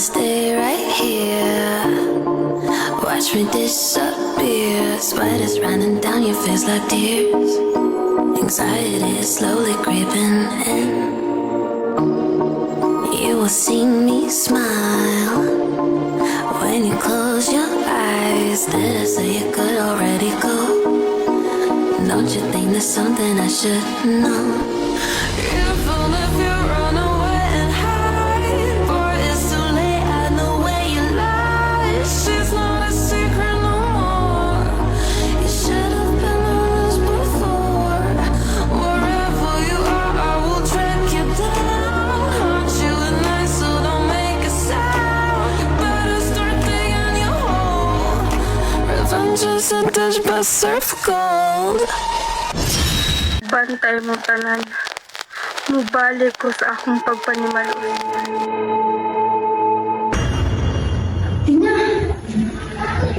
stay right here. Watch me disappear. Spiders running down your face like tears. Anxiety is slowly creeping in. You will see me smile when you close your eyes. This so you could already go. Don't you think there's something I should know? Beautiful if you run away and hide, or it's too late. I know where you lie. She's not a secret no more. You should have been honest before. Wherever you are, I will track you down. Haunt you at night, so don't make a sound. You better start digging your hole. Revenge is a dish best served cold. Bantay mo tanan. Mubalik ko sa akong pagpanimaluin. Tina,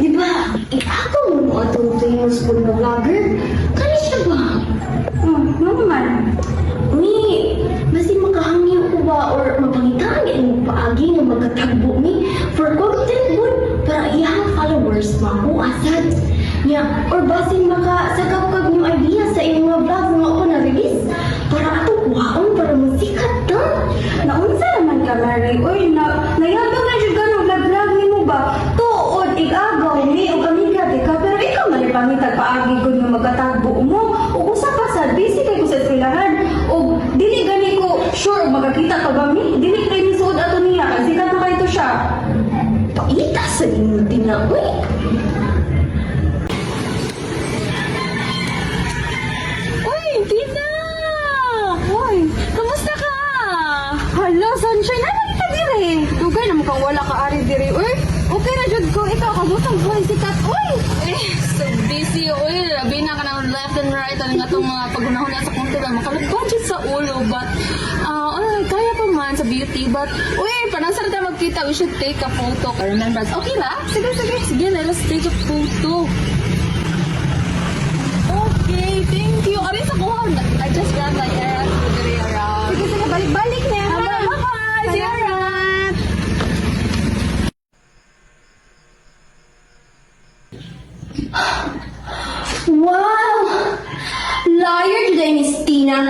di ba, ikaw mo atong famous food na vlogger? Kani siya ba? Naman. Ni, basin makahangyo ko ba or mapangitaan yung paagi na magkatagbo ni for content good para iyang followers mako asad. Nya, or basin makasagap-kag yung idea sa iyong mga vlogs nga ako na-release para atong kuhaon para musikat ta. Naunsa naman ka, Mary? Uy, nayabang na siya ganong vlog-vlog ni mo ba? Tuod, igagaw ni, o amiga di ka, pero ikaw malipangitag paagi ko nga magkatagbo mo. O usa pa sa, busy kay ko sa eskwelahan. O dili gani ko, sure, magkakita ka ba mi? Dili kayo ni suod ato niya, kasi ka na kayo siya. Paita sa inyo din na, uy. Tina! Hoy, kamusta ka? Hala, sunshine, ano ka dire? Dugay na mukhang wala ka ari dire. Uy, okay na jud ko. Ikaw, kabutang buhay sikat. Uy! So busy, uy, labi na ka ng left and right, ano nga itong mga pagunahon na sa konti lang, makalabudget sa ulo, but, kaya pa man sa beauty, but, uy, panasar tayo magkita, we should take a photo, remember, okay ba? Sige, let's take a photo. Okay, thank you. Arin sa kuha, I just ran my errand to the around. Sige, balik-balik na. Bye-bye, see you around. Wow! Liar today, Miss Tina.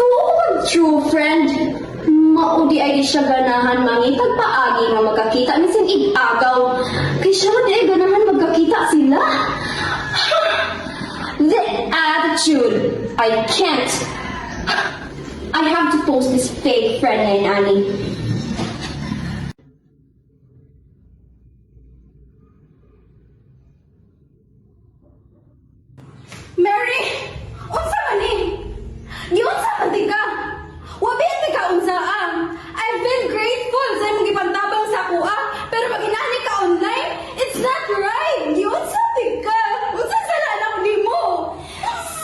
Tuod, true friend. Maudi ay di siya ganahan mangitag paagi nga magkakita. Minsan igagaw. Kay siya di ay ganahan magkakita sila. The attitude. I can't. I have to post this fake friend named Annie. Mary! Unsa man ni? Di unsa man di ka? Wabi di ka unsa ah. I've been grateful sa imong gipantabang sa ako ah. Pero pag inani ka online, it's not right. Di unsa di ka? Unsa sa anak ni mo?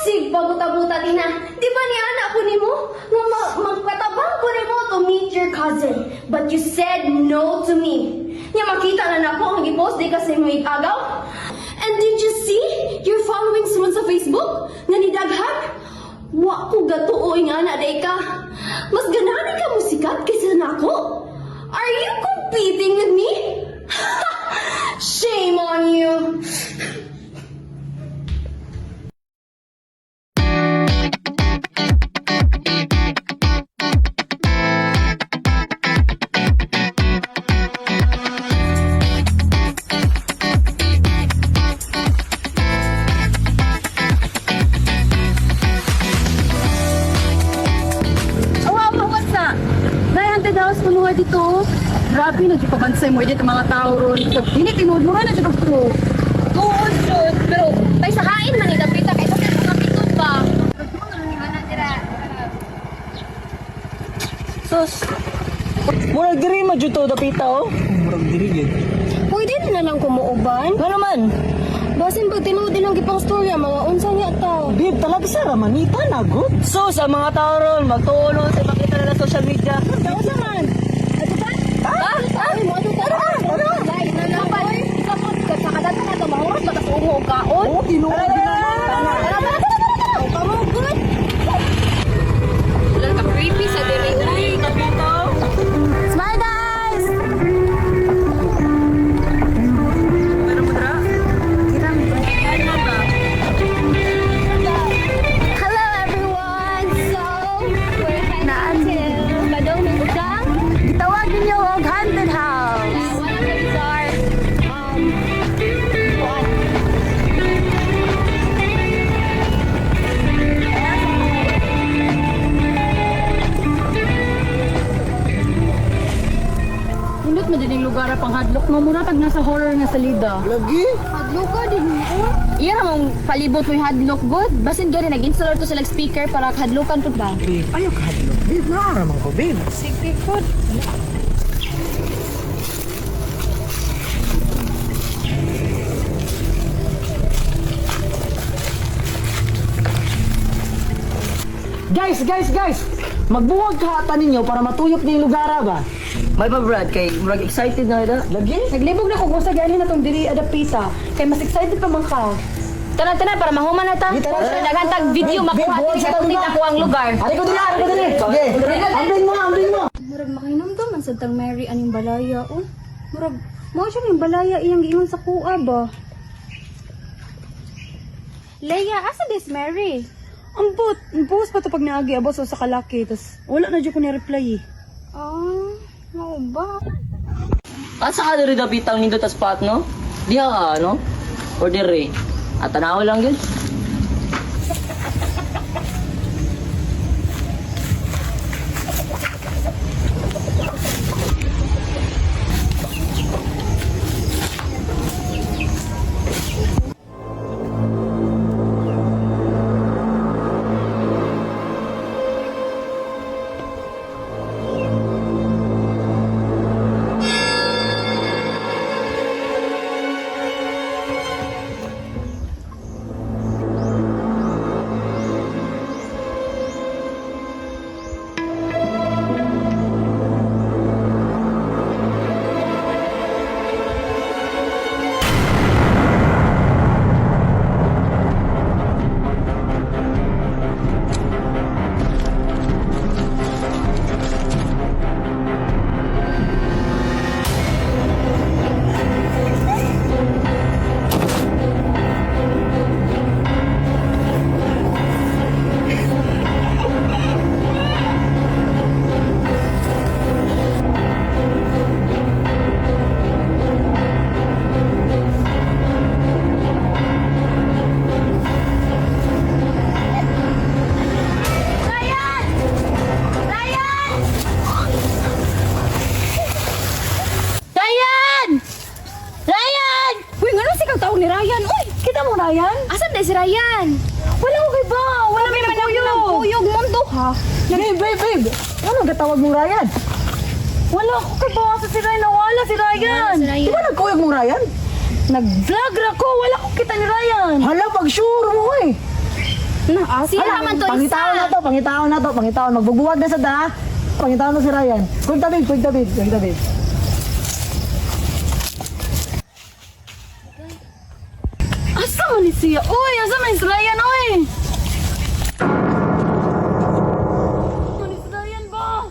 Sig pabuta-buta Tina. Di ba ni anak ko nimo nga magpatabang ko nimo to meet your cousin. But you said no to me. Nga makita na nako ang i-post di ka sa imong agaw. And did you see your following sunod sa Facebook? Nga ni daghan? Wa ko gatuoy nga na day ka. Mas ganani ka mo sikat kaysa nako. Are you competing with me? Shame on you. Dito, grabe na dito pabansay mo dito mga tao ron. Dili tinuod mo na dito bro. Tuod jud, pero tay sa hain man ni dapita kay sa mga pitod ba. Sus. Murag diri majuto dapita oh. Murag diri gid. Pwede na lang kumuuban. Nga naman. Basin pag tinuod din ang gipang storya mga unsa niya ta. Babe, talaga sa ramanita na good. So sa mga tao ron magtuon sa makita na social media. Daw sa man. Ato ba? Ay mo ato tara. Dai na lang pa. Kapag sa kadata na to mahuras ba ta umo kaon? Oh, tinuod din na. Kamu good. Wala ka creepy sa diri. Smile guys. hadlok mo muna pag nasa horror nga salida. Lagi? Hadlok ka din mo. Iya namang palibot mo yung hadlok good. Basin gani nag-install to sila speaker para hadlokan to ba. Babe, ayaw ka hadlok. Babe, naaraman ko, babe. Sige good. Guys! Magbuwag ka hata ninyo para matuyok niyo yung lugar ba? May ba Brad, kay murag excited na ida? Lagi? Naglibog na ko kung sa gani na tong diri adapita. Kay mas excited pa man ka. Tanan para mahuman na ta. Di, tara. Nagantag video Babe, makuha buwag din sa sa tanda. ko ang lugar. Ari ko dili! Sige, ambing mo! Murag makinom to man sa tang Mary aning balaya oh. Murag mao siya ning balaya iyang giingon sa kuha ba. Leia, asa this Mary? Ambot, post pa to pag naagi abos sa kalaki tas wala na jud ko ni reply eh. Mao ba? Asa ka diri dapitang nindot sa spot, no? Diha ka, no? Or diri? At tanaw lang yun. Uy, ngano si kang tawag ni Ryan? Uy, kita mo Ryan? Asan na si Ryan? Wala ko kay ba? Wala may Kuyog mundo ha. Babe! Ano gatawag mong Ryan? Wala ko kay ba sa si Ryan? Nawala si Ryan. Di ba nagkuyog mong Ryan? Nag-vlog ra ko, wala ko kita ni Ryan. Hala, pag-sure mo eh! Sila man to isa. Pangitaon na to. Magbubuwag na sa da. Pangitaon na si Ryan. Kuwag tabid. Asa man ni siya? Uy, asa man ni si Ryan? Uy! Asa man ni si Ryan ba?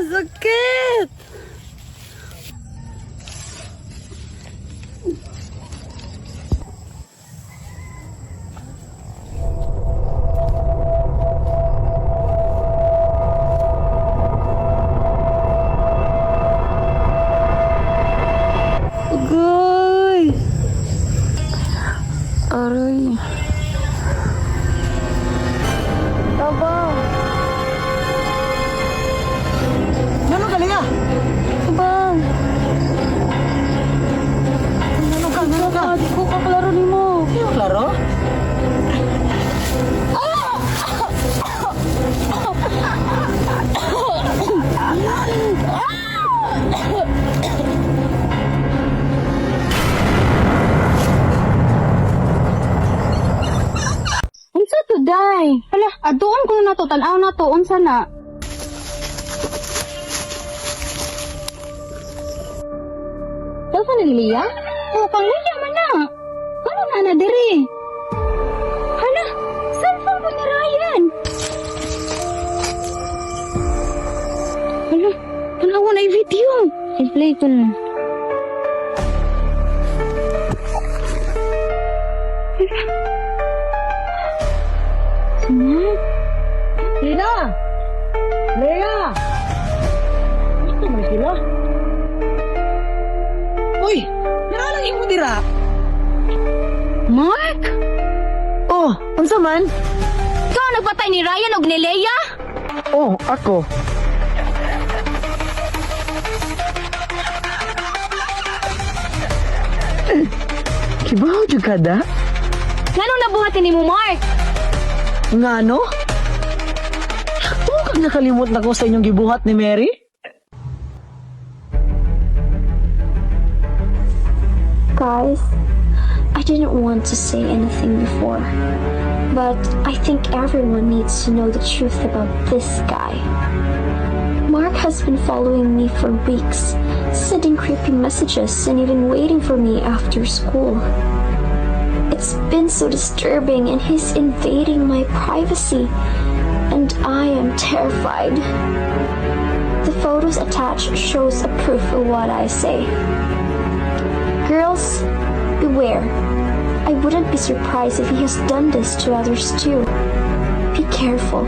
Sakit! Agoy! Aray! Tabang! Ano galinga? Bang! Ano ka? Di ko kaklaro ni mo. Klaro? Unsa to, day? Hala, aduan ko na to, tanaw na to, unsa na? Saan ni Lia? Oh, kang Lia man na. Ano na diri? Hala, cellphone ko ni Ryan. Hala, tanawa na yung video. I-play ko na. Sunod. Lina! Lea! Ito man sila. Uy! Naralang mo dira. Mark? Oh, Unsa man? Ikaw ang nagpatay ni Ryan og ni Leia? Oh, ako. Kibaw jud kada? Nganong nabuhatin ni mo, Mark? Ngano? Sakto kag nakalimot na ko sa inyong gibuhat ni Mary? Guys, I didn't want to say anything before, but I think everyone needs to know the truth about this guy. Mark has been following me for weeks, sending creepy messages and even waiting for me after school. It's been so disturbing and he's invading my privacy, and I am terrified. The photos attached shows a proof of what I say. Girls, beware. I wouldn't be surprised if he has done this to others too. Be careful.